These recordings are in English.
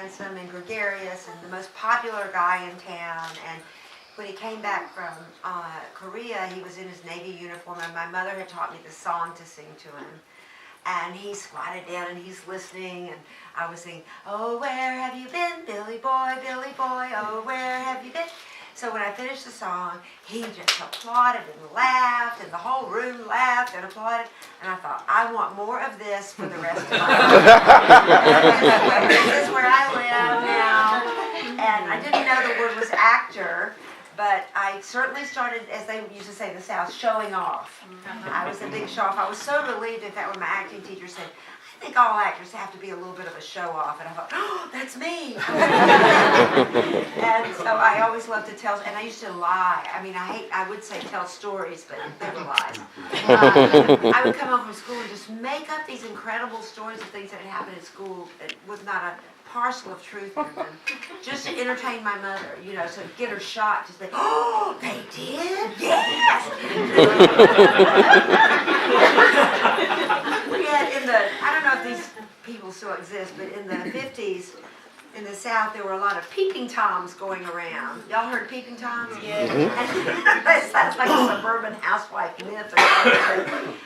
handsome and gregarious and the most popular guy in town. And when he came back from Korea, he was in his Navy uniform, and my mother had taught me this song to sing to him. And he squatted down and he's listening, and I was singing, "Oh, where have you been, Billy boy, oh, where have you been?" So when I finished the song, he just applauded and laughed, and the whole room laughed and applauded. And I thought, I want more of this for the rest of my life. This is where I live now. And I didn't know the word was actor, but I certainly started, as they used to say in the South, showing off. I was a big show off. I was so relieved, in fact, when my acting teacher said, "I think all actors have to be a little bit of a show off." And I thought, "Oh, that's me." And so I always loved to tell, and I used to lie. I mean, I would say tell stories, but they were lies. I would come home from school and just make up these incredible stories of things that had happened at school with not a parcel of truth in them, just to entertain my mother, you know, so get her shocked, to say, "Oh, they did? Yes!" We had I don't know if these people still exist, but in the 50s, in the South, there were a lot of peeping toms going around. Y'all heard peeping toms? Yeah. It sounds like a suburban housewife myth or something.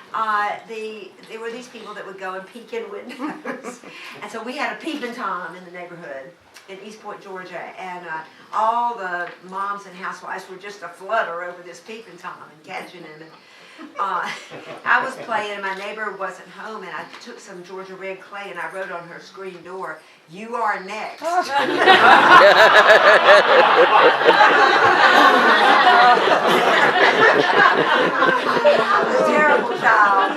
There were these people that would go and peek in windows. And so we had a peeping tom in the neighborhood in East Point, Georgia, and all the moms and housewives were just aflutter over this peeping tom and catching him. And, I was playing and my neighbor wasn't home, and I took some Georgia red clay and I wrote on her screen door, "You are next." I was a terrible child.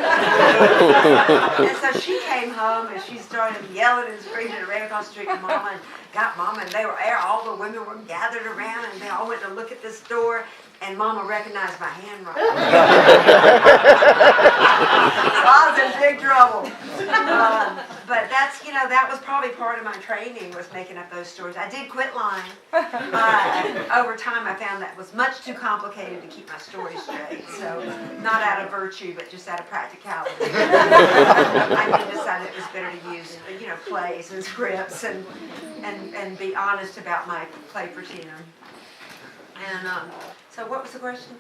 And so she came home and she started yelling and screaming and ran across the street to Mama and got Mama, and they were there. All the women were gathered around and they all went to look at this door. And Mama recognized my handwriting. So I was in big trouble. But that's, you know, that was probably part of my training, was making up those stories. I did quit lying. Over time, I found that was much too complicated to keep my stories straight. So not out of virtue, but just out of practicality. I decided it was better to use, you know, plays and scripts and be honest about my play persona. And so what was the question?